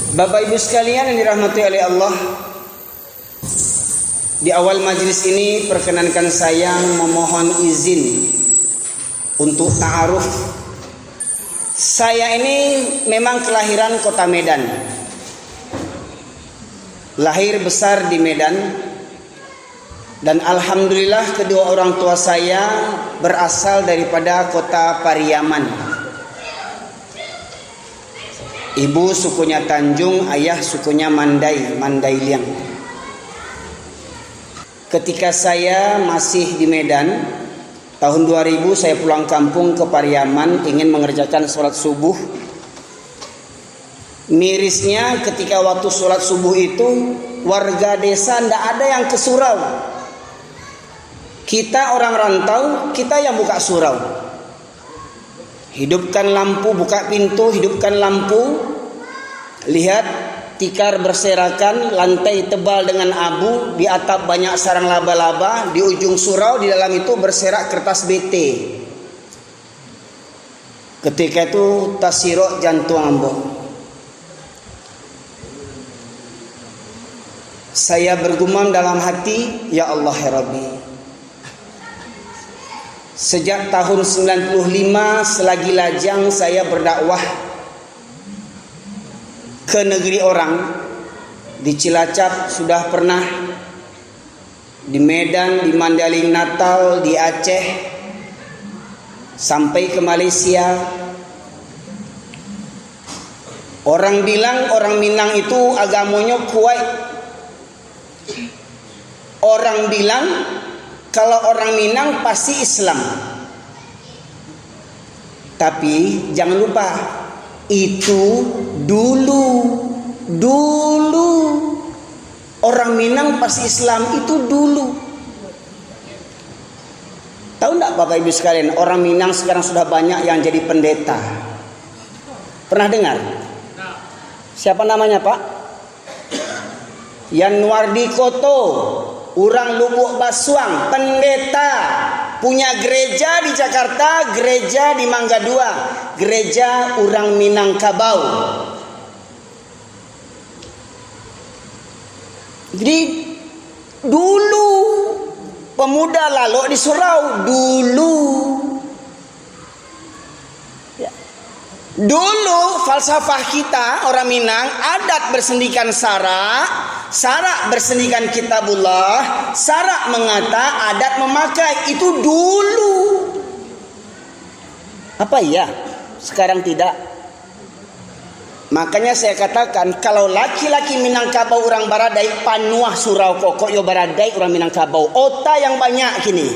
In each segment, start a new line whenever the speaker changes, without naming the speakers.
Bapak Ibu sekalian yang dirahmati oleh Allah, di awal majelis ini perkenankan saya memohon izin untuk ta'aruf. Saya ini memang kelahiran kota Medan, lahir besar di Medan, dan alhamdulillah kedua orang tua saya berasal daripada kota Pariaman. Ibu sukunya Tanjung, ayah sukunya Mandailing. Ketika saya masih di Medan, tahun 2000 saya pulang kampung ke Pariaman ingin mengerjakan sholat subuh. Mirisnya ketika waktu sholat subuh itu warga desa tidak ada yang ke surau. Kita orang rantau, kita yang buka surau. Hidupkan lampu, buka pintu, hidupkan lampu. Lihat tikar berserakan, lantai tebal dengan abu, di atap banyak sarang laba-laba, di ujung surau di dalam itu berserak kertas BT. Ketika itu tasirok jantung ambo. Saya bergumam dalam hati, ya Allah ya Rabbi. Sejak tahun 95 selagi lajang saya berdakwah ke negeri orang. Di Cilacap sudah pernah, di Medan, di Mandailing, Natal, di Aceh, sampai ke Malaysia. Orang bilang orang Minang itu agamanya kuat. Orang bilang kalau orang Minang pasti Islam. Tapi jangan lupa, itu dulu orang Minang pasti Islam, itu dulu. Tahu enggak Bapak Ibu sekalian, orang Minang sekarang sudah banyak yang jadi pendeta. Pernah dengar? Siapa namanya Pak? Yanwardi Koto, orang Lubuk Basuang, pendeta, punya gereja di Jakarta, gereja di Mangga Dua, gereja orang Minangkabau. Jadi dulu pemuda lalu di surau dulu. Ya. Dulu falsafah kita orang Minang, adat bersendikan Sarak bersendikan kitabullah, Sarak mengata, adat memakai. Itu dulu. Apa iya? Sekarang tidak. Makanya saya katakan, kalau laki-laki Minangkabau orang Baradai, panuah surau pokok yo Baradai orang Minangkabau. Ota yang banyak kini.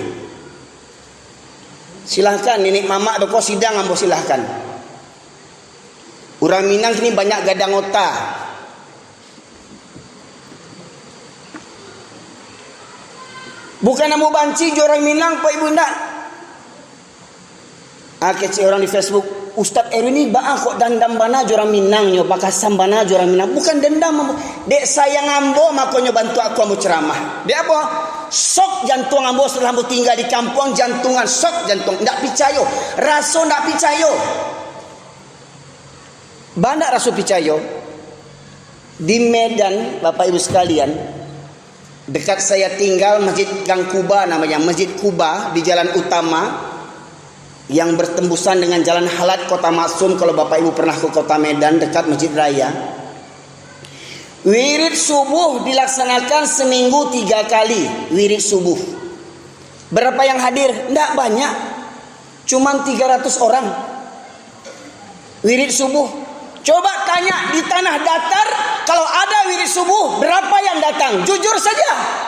Silahkan nenek mama doko sidang ambo silahkan. Orang Minang kini banyak gadang ota. Bukan ambo banci orang Minang Pak Ibu ndak. Kecil orang di Facebook, Ustaz Erwin ini baa kok dendam bana orang Minang nyo, bakasam bana orang Minang. Bukan dendam, dek sayang ambo makonyo bantu aku ambo ceramah. Dek apa? Sok jantung ambo setelah ambo tinggal di kampung, jantungan sok jantung. Ndak picayo, raso ndak picayo. Bandak raso picayo. Di Medan, Bapak Ibu sekalian, dekat saya tinggal Masjid Gang Kuba namanya, Masjid Kuba di jalan utama yang bertembusan dengan jalan Halat Kota Maksum. Kalau Bapak Ibu pernah ke Kota Medan dekat Masjid Raya, wirid subuh dilaksanakan seminggu 3 kali. Wirid subuh berapa yang hadir? Tidak banyak, cuman 300 orang. Wirid subuh, coba tanya di tanah datar, kalau ada wirid subuh berapa yang datang? Jujur saja.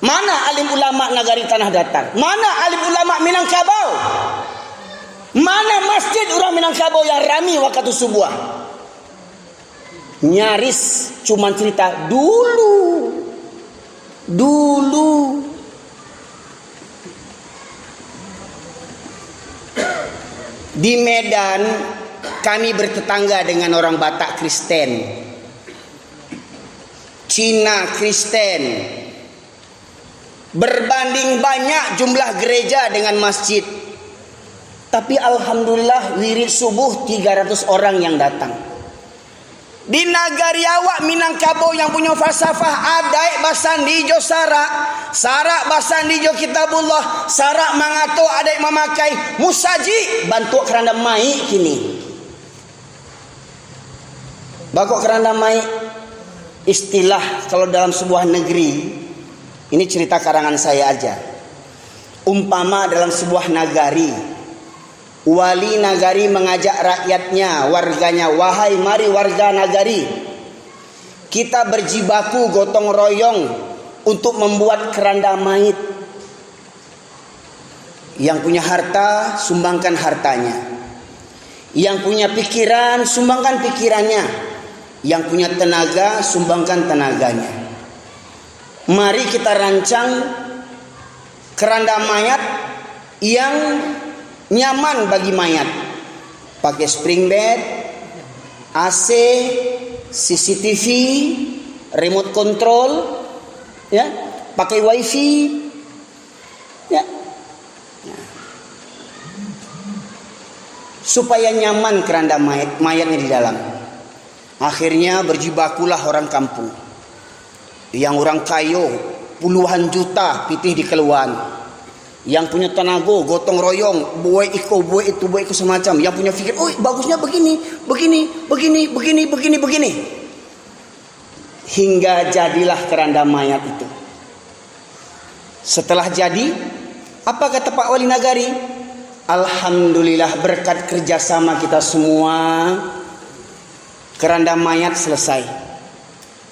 Mana alim ulama nagari tanah datar? Mana alim ulama Minangkabau? Mana masjid orang Minangkabau yang rami waktu subuh? Nyaris cuma cerita dulu. Di Medan kami bertetangga dengan orang Batak Kristen, Cina Kristen. Berbanding banyak jumlah gereja dengan masjid. Tapi alhamdulillah wirid subuh 300 orang yang datang. Di nagari awak Minangkabau yang punya falsafah adai basandijo sarak basandijo kitabullah, sarak mangato adai memakai musaji bantu keranda mai kini. Bakok keranda mai istilah kalau dalam sebuah negeri, ini cerita karangan saya aja. Umpama dalam sebuah nagari, wali nagari mengajak rakyatnya, warganya, wahai mari warga nagari, kita berjibaku gotong royong untuk membuat keranda mait. Yang punya harta sumbangkan hartanya, yang punya pikiran sumbangkan pikirannya, yang punya tenaga sumbangkan tenaganya. Mari kita rancang keranda mayat yang nyaman bagi mayat, pakai spring bed, AC, CCTV, remote control, ya, pakai wifi, ya, supaya nyaman keranda mayatnya di dalam. Akhirnya berjibakulah orang kampung, yang orang kayo puluhan juta pitih di keluan. Yang punya tenaga gotong royong, buat itu semacam. Yang punya pikir, oh bagusnya begini. Hingga jadilah keranda mayat itu. Setelah jadi, apa kata Pak Wali Nagari? Alhamdulillah berkat kerjasama kita semua, keranda mayat selesai.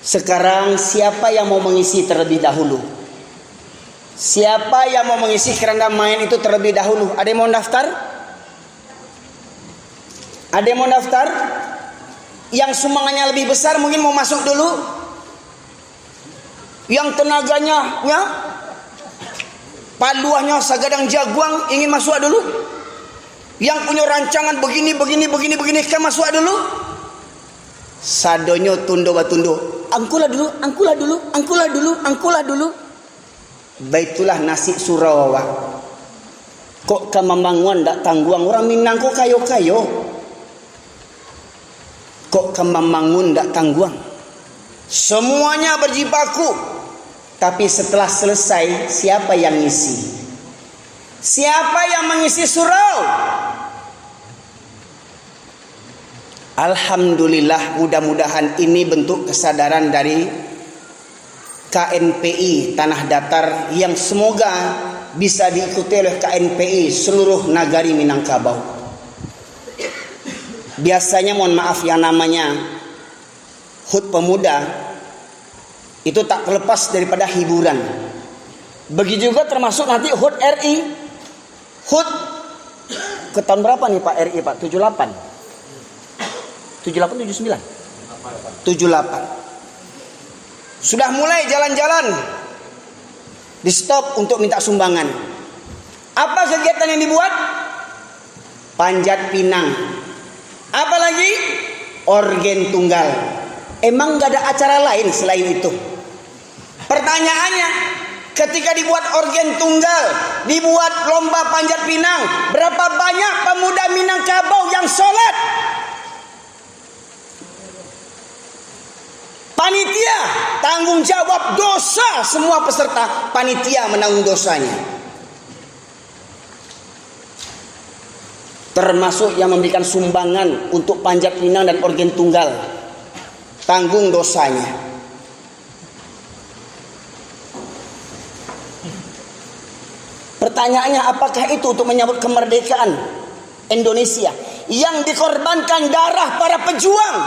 Sekarang siapa yang mau mengisi terlebih dahulu? Siapa yang mau mengisi keranda mayat itu terlebih dahulu? Ada yang mau daftar? Ada yang mau daftar? Yang sumbangannya lebih besar mungkin mau masuk dulu. Yang tenaganya, ya, paluahnya sagadang jaguang ingin masuk dulu. Yang punya rancangan begini kan masuk dulu. Sadonyo tundo batundo, angkulah dulu. Baitulah nasi Surawawa. Kok kamambanguan dak tangguang, orang Minang kok kayo-kayo. Kok kamambangun dak tangguang. Semuanya berjibaku. Tapi setelah selesai, siapa yang ngisi? Siapa yang mengisi surau? Alhamdulillah, mudah-mudahan ini bentuk kesadaran dari KNPI Tanah Datar yang semoga bisa diikuti oleh KNPI seluruh nagari Minangkabau. Biasanya mohon maaf yang namanya HUT Pemuda itu tak terlepas daripada hiburan. Begitu juga termasuk nanti HUT RI. HUT ke tahun berapa nih Pak RI Pak? 78 79 78. Sudah mulai jalan-jalan di stop untuk minta sumbangan. Apa kegiatan yang dibuat? Panjat pinang. Apa lagi? Orgen tunggal. Emang gak ada acara lain selain itu? Pertanyaannya, ketika dibuat orgen tunggal, dibuat lomba panjat pinang, berapa banyak pemuda Minangkabau yang sholat? Panitia tanggung jawab dosa semua peserta. Panitia menanggung dosanya. Termasuk yang memberikan sumbangan untuk panjat pinang dan orgen tunggal. Tanggung dosanya. Pertanyaannya, apakah itu untuk menyambut kemerdekaan Indonesia yang dikorbankan darah para pejuang?